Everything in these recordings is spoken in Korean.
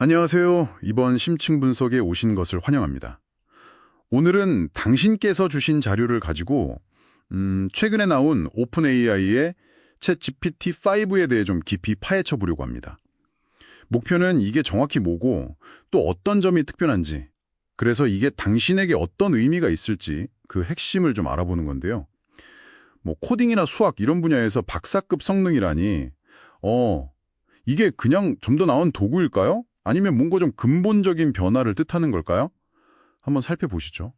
안녕하세요. 이번 심층 분석에 오신 것을 환영합니다. 오늘은 당신께서 주신 자료를 가지고 최근에 나온 오픈 AI의 챗 GPT-5에 대해 좀 깊이 파헤쳐 보려고 합니다. 목표는 이게 정확히 뭐고 또 어떤 점이 특별한지, 그래서 이게 당신에게 어떤 의미가 있을지 그 핵심을 좀 알아보는 건데요. 뭐 코딩이나 수학 이런 분야에서 박사급 성능이라니, 이게 그냥 좀 더 나은 도구일까요? 아니면 뭔가 좀 근본적인 변화를 뜻하는 걸까요? 한번 살펴보시죠.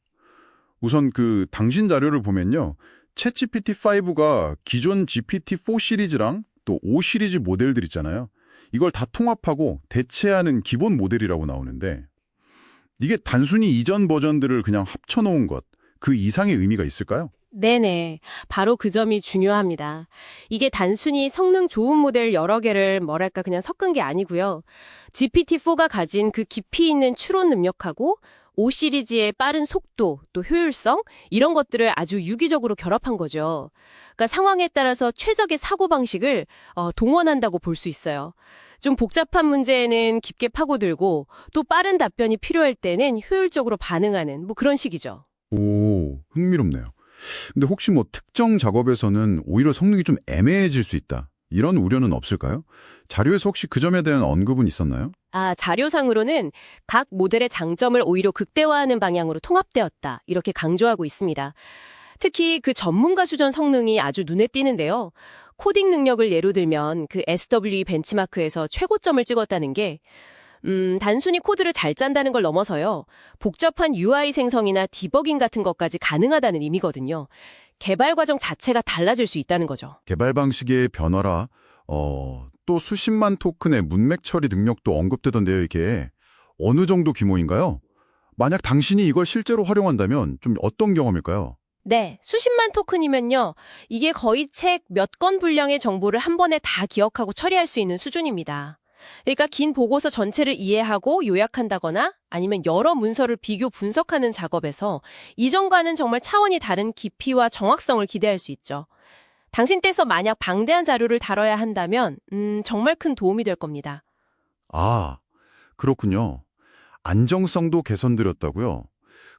우선 당신 자료를 보면요. 챗GPT-5가 기존 GPT-4 시리즈랑 또 5 시리즈 모델들 있잖아요. 이걸 다 통합하고 대체하는 기본 모델이라고 나오는데, 이게 단순히 이전 버전들을 그냥 합쳐놓은 것, 그 이상의 의미가 있을까요? 네네. 바로 그 점이 중요합니다. 이게 단순히 성능 좋은 모델 여러 개를 그냥 섞은 게 아니고요. GPT-4가 가진 그 깊이 있는 추론 능력하고 5 시리즈의 빠른 속도, 또 효율성, 이런 것들을 아주 유기적으로 결합한 거죠. 그러니까 상황에 따라서 최적의 사고방식을 동원한다고 볼 수 있어요. 좀 복잡한 문제에는 깊게 파고들고 또 빠른 답변이 필요할 때는 효율적으로 반응하는 그런 식이죠. 오, 흥미롭네요. 근데 혹시 뭐 특정 작업에서는 오히려 성능이 좀 애매해질 수 있다, 이런 우려는 없을까요? 자료에서 혹시 그 점에 대한 언급은 있었나요? 자료상으로는 각 모델의 장점을 오히려 극대화하는 방향으로 통합되었다, 이렇게 강조하고 있습니다. 특히 그 전문가 수준 성능이 아주 눈에 띄는데요. 코딩 능력을 예로 들면 그 SWE 벤치마크에서 최고점을 찍었다는 게 단순히 코드를 잘 짠다는 걸 넘어서요. 복잡한 UI 생성이나 디버깅 같은 것까지 가능하다는 의미거든요. 개발 과정 자체가 달라질 수 있다는 거죠. 개발 방식의 변화라, 또 수십만 토큰의 문맥 처리 능력도 언급되던데요, 이게. 어느 정도 규모인가요? 만약 당신이 이걸 실제로 활용한다면 좀 어떤 경험일까요? 네, 수십만 토큰이면요. 이게 거의 책 몇 권 분량의 정보를 한 번에 다 기억하고 처리할 수 있는 수준입니다. 그러니까 긴 보고서 전체를 이해하고 요약한다거나 아니면 여러 문서를 비교 분석하는 작업에서 이전과는 정말 차원이 다른 깊이와 정확성을 기대할 수 있죠. 당신 께서 만약 방대한 자료를 다뤄야 한다면 정말 큰 도움이 될 겁니다. 아, 그렇군요. 안정성도 개선드렸다고요?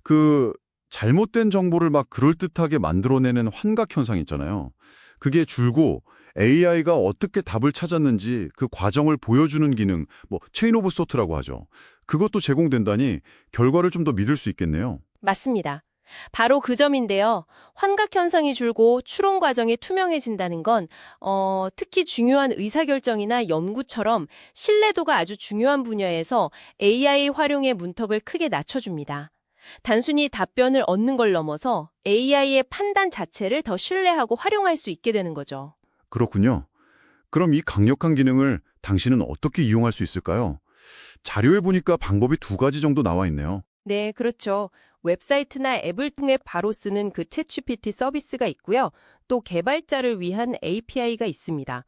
그 잘못된 정보를 막 그럴듯하게 만들어내는 환각 현상 있잖아요. 그게 줄고 AI가 어떻게 답을 찾았는지 그 과정을 보여주는 기능, 뭐 체인 오브 소트라고 하죠. 그것도 제공된다니 결과를 좀 더 믿을 수 있겠네요. 맞습니다. 바로 그 점인데요. 환각 현상이 줄고 추론 과정이 투명해진다는 건 특히 중요한 의사결정이나 연구처럼 신뢰도가 아주 중요한 분야에서 AI 활용의 문턱을 크게 낮춰줍니다. 단순히 답변을 얻는 걸 넘어서 AI의 판단 자체를 더 신뢰하고 활용할 수 있게 되는 거죠. 그렇군요. 그럼 이 강력한 기능을 당신은 어떻게 이용할 수 있을까요? 자료에 보니까 방법이 두 가지 정도 나와 있네요. 네, 그렇죠. 웹사이트나 앱을 통해 바로 쓰는 그 챗GPT 서비스가 있고요. 또 개발자를 위한 API가 있습니다.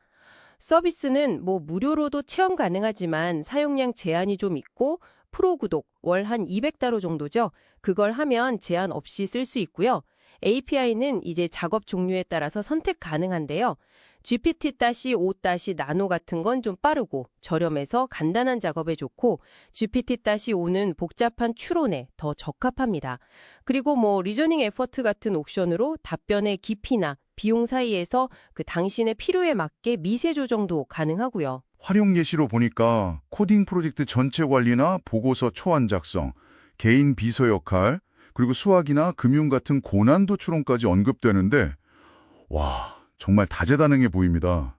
서비스는 무료로도 체험 가능하지만 사용량 제한이 좀 있고 프로 구독 월 한 200달러 정도죠. 그걸 하면 제한 없이 쓸 수 있고요. API는 이제 작업 종류에 따라서 선택 가능한데요. GPT-5-나노 같은 건 좀 빠르고 저렴해서 간단한 작업에 좋고 GPT-5는 복잡한 추론에 더 적합합니다. 그리고 리저닝 에퍼트 같은 옵션으로 답변의 깊이나 비용 사이에서 그 당신의 필요에 맞게 미세 조정도 가능하고요. 활용 예시로 보니까 코딩 프로젝트 전체 관리나 보고서 초안 작성, 개인 비서 역할, 그리고 수학이나 금융 같은 고난도 추론까지 언급되는데, 와, 정말 다재다능해 보입니다.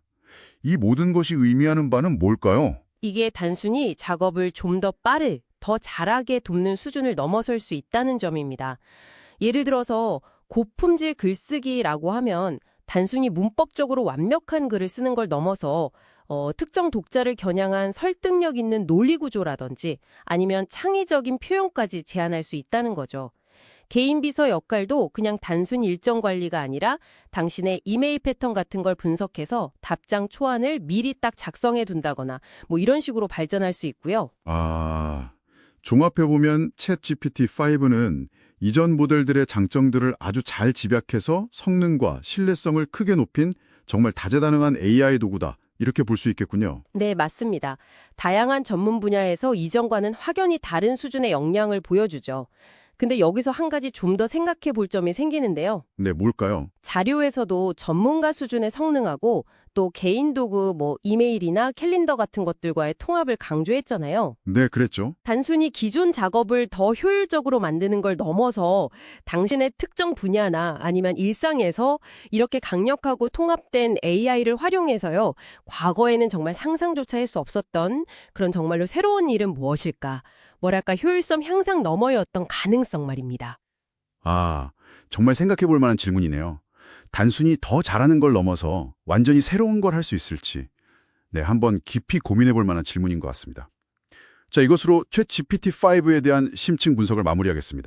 이 모든 것이 의미하는 바는 뭘까요? 이게 단순히 작업을 좀 더 잘하게 돕는 수준을 넘어설 수 있다는 점입니다. 예를 들어서 고품질 글쓰기라고 하면 단순히 문법적으로 완벽한 글을 쓰는 걸 넘어서 특정 독자를 겨냥한 설득력 있는 논리 구조라든지 아니면 창의적인 표현까지 제안할 수 있다는 거죠. 개인 비서 역할도 그냥 단순 일정 관리가 아니라 당신의 이메일 패턴 같은 걸 분석해서 답장 초안을 미리 딱 작성해 둔다거나 이런 식으로 발전할 수 있고요. 종합해보면 챗 GPT-5는 이전 모델들의 장점들을 아주 잘 집약해서 성능과 신뢰성을 크게 높인 정말 다재다능한 AI 도구다, 이렇게 볼 수 있겠군요. 네, 맞습니다. 다양한 전문 분야에서 이전과는 확연히 다른 수준의 역량을 보여주죠. 근데 여기서 한 가지 좀 더 생각해 볼 점이 생기는데요. 네, 뭘까요? 자료에서도 전문가 수준의 성능하고 또 개인 도구, 이메일이나 캘린더 같은 것들과의 통합을 강조했잖아요. 네, 그랬죠. 단순히 기존 작업을 더 효율적으로 만드는 걸 넘어서 당신의 특정 분야나 아니면 일상에서 이렇게 강력하고 통합된 AI를 활용해서요. 과거에는 정말 상상조차 할 수 없었던 그런 정말로 새로운 일은 무엇일까? 뭐랄까 효율성 향상 너머의 어떤 가능성 말입니다. 아, 정말 생각해 볼 만한 질문이네요. 단순히 더 잘하는 걸 넘어서 완전히 새로운 걸 할 수 있을지. 네, 한번 깊이 고민해 볼 만한 질문인 것 같습니다. 자, 이것으로 챗 GPT-5에 대한 심층 분석을 마무리하겠습니다.